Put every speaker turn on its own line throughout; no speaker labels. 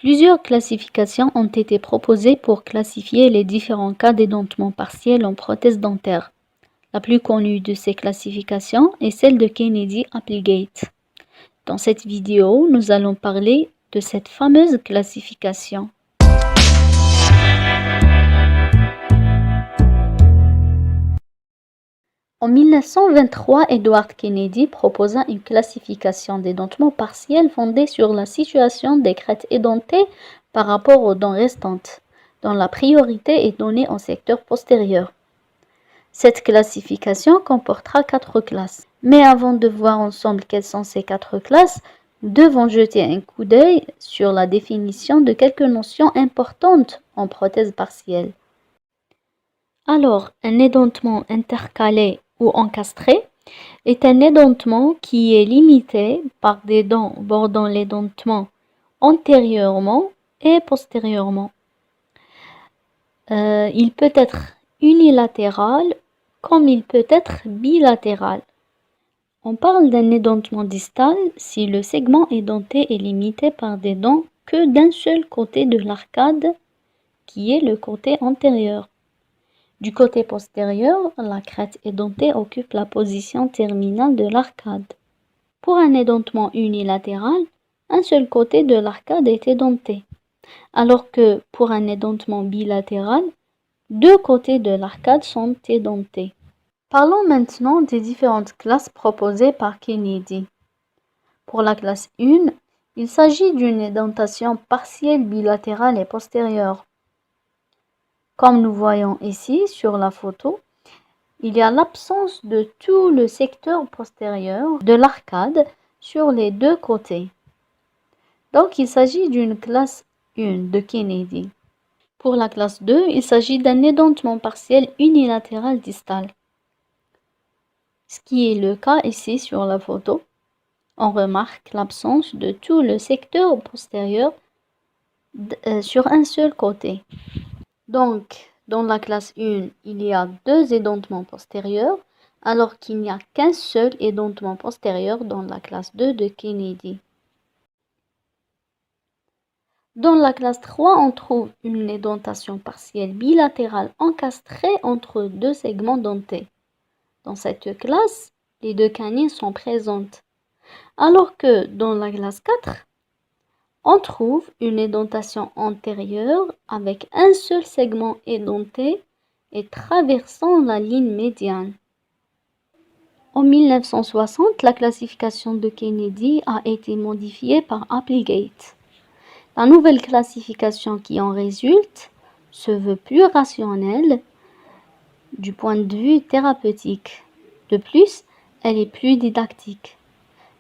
Plusieurs classifications ont été proposées pour classifier les différents cas d'édentement partiel en prothèse dentaire. La plus connue de ces classifications est celle de Kennedy-Applegate. Dans cette vidéo, nous allons parler de cette fameuse classification. En 1923, Edward Kennedy proposa une classification d'édentement partiel fondée sur la situation des crêtes édentées par rapport aux dents restantes, dont la priorité est donnée au secteur postérieur. Cette classification comportera 4 classes. Mais avant de voir ensemble quelles sont ces 4 classes, nous devons jeter un coup d'œil sur la définition de quelques notions importantes en prothèse partielle. Alors, un édentement intercalé ou encastré est un édentement qui est limité par des dents bordant l'édentement antérieurement et postérieurement. Il peut être unilatéral comme il peut être bilatéral. On parle d'un édentement distal si le segment édenté est limité par des dents que d'un seul côté de l'arcade, qui est le côté antérieur. Du côté postérieur, la crête édentée occupe la position terminale de l'arcade. Pour un édentement unilatéral, un seul côté de l'arcade est édenté, alors que pour un édentement bilatéral, 2 côtés de l'arcade sont édentés. Parlons maintenant des différentes classes proposées par Kennedy. Pour la classe 1, il s'agit d'une édentation partielle bilatérale et postérieure. Comme nous voyons ici sur la photo, il y a l'absence de tout le secteur postérieur de l'arcade sur les 2 côtés. Donc il s'agit d'une classe 1 de Kennedy. Pour la classe 2, il s'agit d'un édentement partiel unilatéral distal. Ce qui est le cas ici sur la photo. On remarque l'absence de tout le secteur postérieur sur un seul côté. Donc, dans la classe 1, il y a 2 édentements postérieurs, alors qu'il n'y a qu'un seul édentement postérieur dans la classe 2 de Kennedy. Dans la classe 3, on trouve une édentation partielle bilatérale encastrée entre 2 segments dentés. Dans cette classe, les 2 canines sont présentes, alors que dans la classe 4, on trouve une édentation antérieure avec un seul segment édenté et traversant la ligne médiane. En 1960, la classification de Kennedy a été modifiée par Applegate. La nouvelle classification qui en résulte se veut plus rationnelle du point de vue thérapeutique. De plus, elle est plus didactique.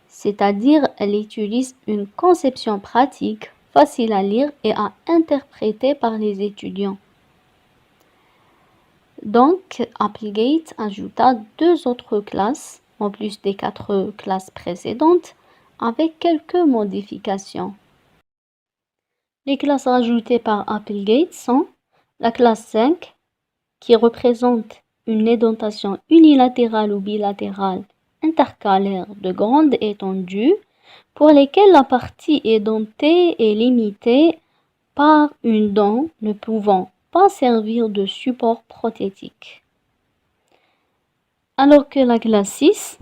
C'est-à-dire elle utilise une conception pratique, facile à lire et à interpréter par les étudiants. Donc, Applegate ajouta 2 autres classes, en plus des 4 classes précédentes, avec quelques modifications. Les classes rajoutées par Applegate sont la classe 5, qui représente une édentation unilatérale ou bilatérale intercalaire de grande étendue pour lesquelles la partie édentée est limitée par une dent ne pouvant pas servir de support prothétique. Alors que la classe 6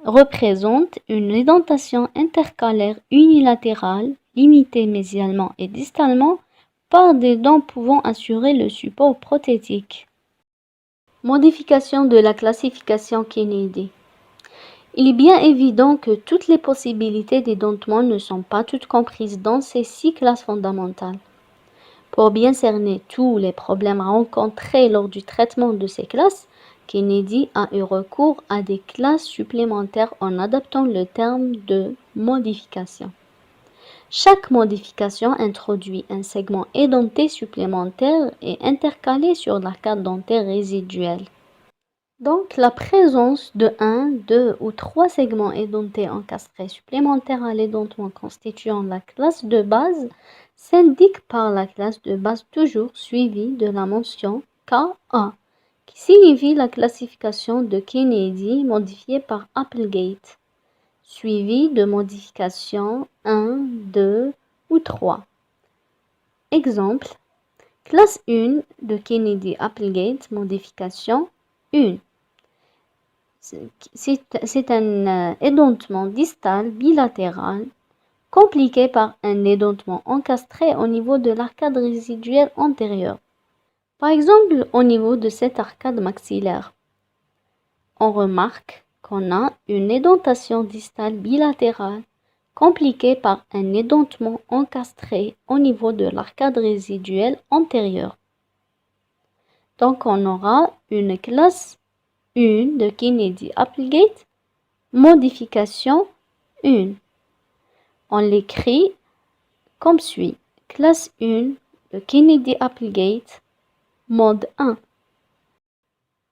représente une édentation intercalaire unilatérale limitée mésialement et distalement par des dents pouvant assurer le support prothétique. Modification de la classification Kennedy. Il est bien évident que toutes les possibilités d'édentement ne sont pas toutes comprises dans ces 6 classes fondamentales. Pour bien cerner tous les problèmes rencontrés lors du traitement de ces classes, Kennedy a eu recours à des classes supplémentaires en adaptant le terme de modification. Chaque modification introduit un segment édenté supplémentaire et intercalé sur l'arcade dentaire résiduelle. Donc, la présence de 1, 2 ou 3 segments édentés encastrés supplémentaires à l'édentement constituant la classe de base s'indique par la classe de base toujours suivie de la mention KA, qui signifie la classification de Kennedy modifiée par Applegate, suivie de modifications 1, 2 ou 3, Exemple, classe 1 de Kennedy-Applegate, modification 1. C'est un édentement distal bilatéral compliqué par un édentement encastré au niveau de l'arcade résiduelle antérieure. Par exemple, au niveau de cette arcade maxillaire, on remarque qu'on a une édentation distale bilatérale compliquée par un édentement encastré au niveau de l'arcade résiduelle antérieure. Donc on aura une classe 1 de Kennedy-Applegate, modification 1. On l'écrit comme suit. Classe 1 de Kennedy-Applegate, mode 1.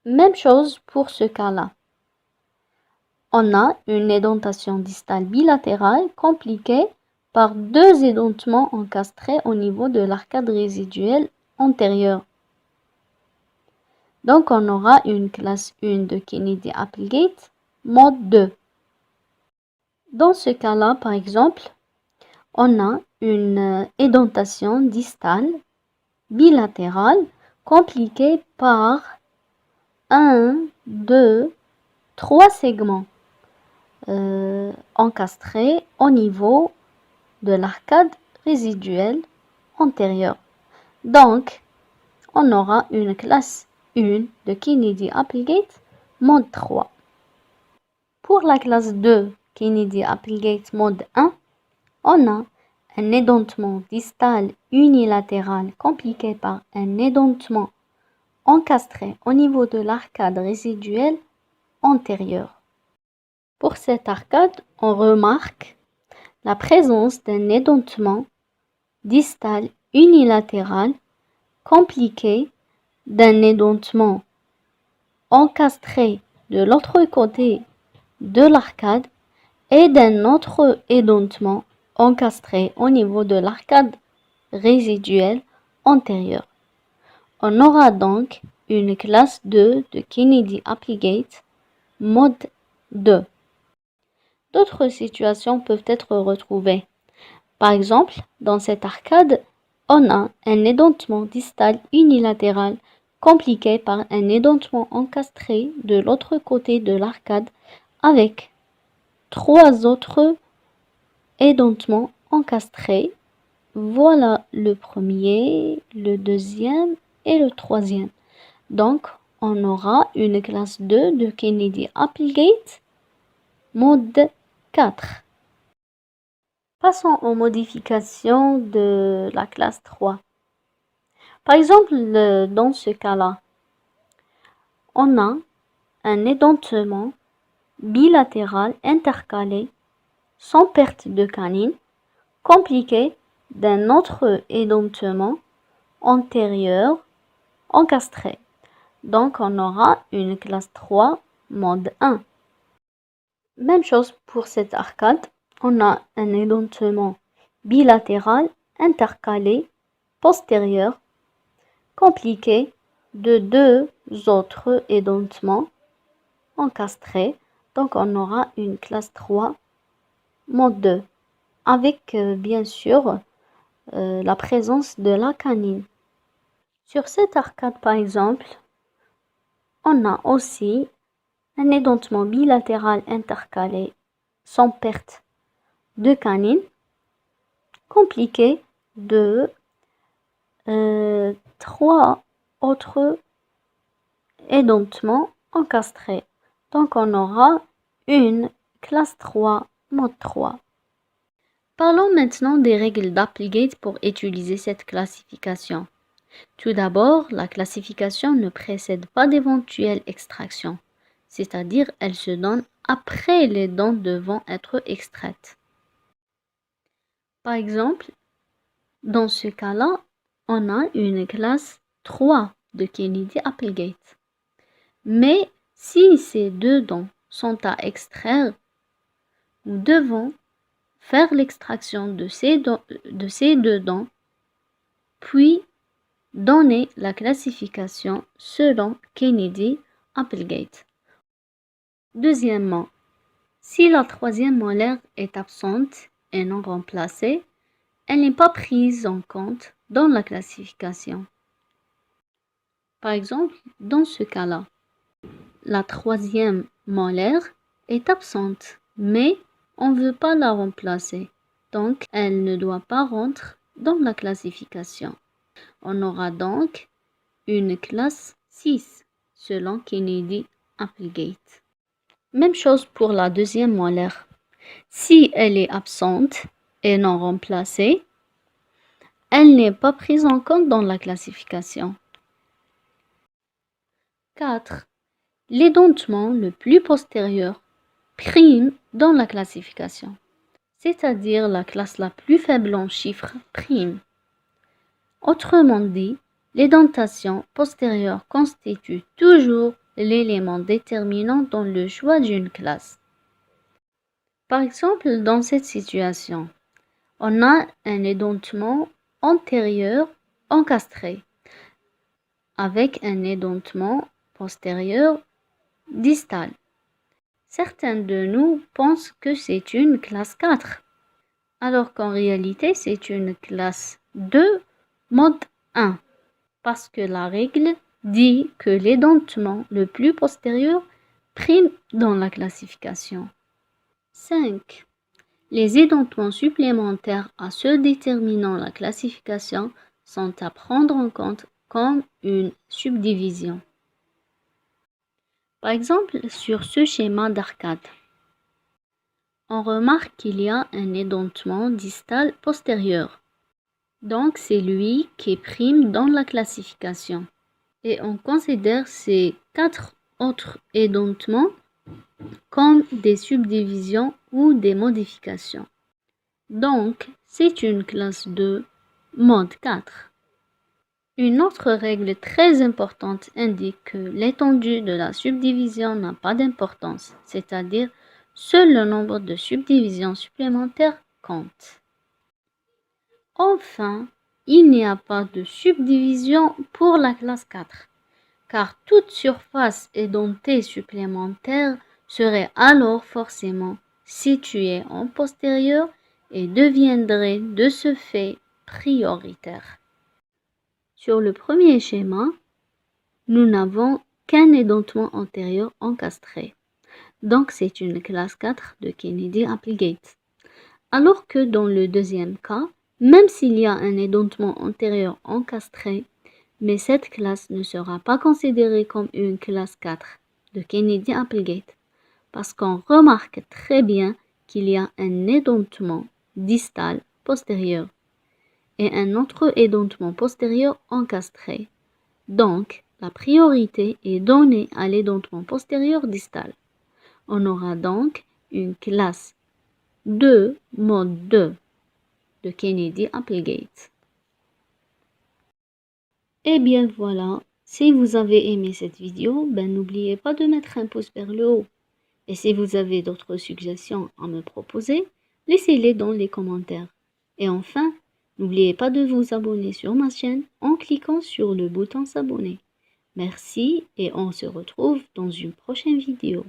Même chose pour ce cas-là. On a une édentation distale bilatérale compliquée par deux édentements encastrés au niveau de l'arcade résiduelle antérieure. Donc on aura une classe 1 de Kennedy-Applegate, mode 2. Dans ce cas-là, par exemple, on a une édentation distale bilatérale compliquée par 1, 2, 3 segments encastrés au niveau de l'arcade résiduelle antérieure. Donc, on aura une classe 1 de Kennedy-Applegate, mode 3. Pour la classe 2, Kennedy-Applegate, mode 1, on a un édentement distal unilatéral compliqué par un édentement encastré au niveau de l'arcade résiduelle antérieure. Pour cette arcade, on remarque la présence d'un édentement distal unilatéral compliqué d'un édentement encastré de l'autre côté de l'arcade et d'un autre édentement encastré au niveau de l'arcade résiduelle antérieure. On aura donc une classe 2 de Kennedy-Applegate, mode 2. D'autres situations peuvent être retrouvées. Par exemple, dans cette arcade, on a un édentement distal unilatéral compliqué par un édentement encastré de l'autre côté de l'arcade avec 3 autres édentements encastrés. Voilà le premier, le deuxième et le troisième. Donc, on aura une classe 2 de Kennedy-Applegate, mode 4. Passons aux modifications de la classe 3. Par exemple, dans ce cas-là, on a un édentement bilatéral intercalé sans perte de canine compliqué d'un autre édentement antérieur encastré. Donc, on aura une classe 3, mode 1. Même chose pour cette arcade. On a un édentement bilatéral intercalé postérieur compliqué de 2 autres édentements encastrés. Donc, on aura une classe 3, mode 2, avec bien sûr la présence de la canine. Sur cette arcade, par exemple, on a aussi un édentement bilatéral intercalé sans perte de canine, compliqué de 3 autres édentements encastrés. Donc on aura une classe 3, mode 3. Parlons maintenant des règles d'Applegate pour utiliser cette classification. Tout d'abord, la classification ne précède pas d'éventuelle extraction, c'est-à-dire elle se donne après les dents devant être extraites. Par exemple, dans ce cas-là, on a une classe 3 de Kennedy-Applegate. Mais si ces deux dents sont à extraire, nous devons faire l'extraction de ces deux dents, puis donner la classification selon Kennedy-Applegate. Deuxièmement, si la troisième molaire est absente et non remplacée, elle n'est pas prise en compte dans la classification. Par exemple, dans ce cas-là, la troisième molaire est absente, mais on ne veut pas la remplacer, donc elle ne doit pas rentrer dans la classification. On aura donc une classe 6, selon Kennedy-Applegate. Même chose pour la deuxième molaire. Si elle est absente et non remplacée, elle n'est pas prise en compte dans la classification. 4. L'édentement le plus postérieur prime dans la classification, c'est-à-dire la classe la plus faible en chiffres prime. Autrement dit, l'édentation postérieure constitue toujours l'élément déterminant dans le choix d'une classe. Par exemple, dans cette situation, on a un édentement antérieur encastré avec un édentement postérieur distal. Certains de nous pensent que c'est une classe 4, alors qu'en réalité c'est une classe 2 mode 1, parce que la règle dit que l'édentement le plus postérieur prime dans la classification. 5. Les édentements supplémentaires à ceux déterminant la classification sont à prendre en compte comme une subdivision. Par exemple, sur ce schéma d'arcade, on remarque qu'il y a un édentement distal postérieur. Donc, c'est lui qui prime dans la classification. Et on considère ces 4 autres édentements comme des subdivisions ou des modifications. Donc, c'est une classe de mode 4. Une autre règle très importante indique que l'étendue de la subdivision n'a pas d'importance, c'est-à-dire seul le nombre de subdivisions supplémentaires compte. Enfin, il n'y a pas de subdivision pour la classe 4, car toute surface édentée supplémentaire serait alors forcément située en postérieur et deviendrait de ce fait prioritaire. Sur le premier schéma, nous n'avons qu'un édentement antérieur encastré. Donc c'est une classe 4 de Kennedy-Applegate. Alors que dans le deuxième cas, même s'il y a un édentement antérieur encastré, mais cette classe ne sera pas considérée comme une classe 4 de Kennedy-Applegate, parce qu'on remarque très bien qu'il y a un édentement distal postérieur et un autre édentement postérieur encastré. Donc, la priorité est donnée à l'édentement postérieur distal. On aura donc une classe 2 mode 2 de Kennedy-Applegate. Et bien voilà, si vous avez aimé cette vidéo, n'oubliez pas de mettre un pouce vers le haut. Et si vous avez d'autres suggestions à me proposer, laissez-les dans les commentaires. Et enfin, n'oubliez pas de vous abonner sur ma chaîne en cliquant sur le bouton s'abonner. Merci et on se retrouve dans une prochaine vidéo.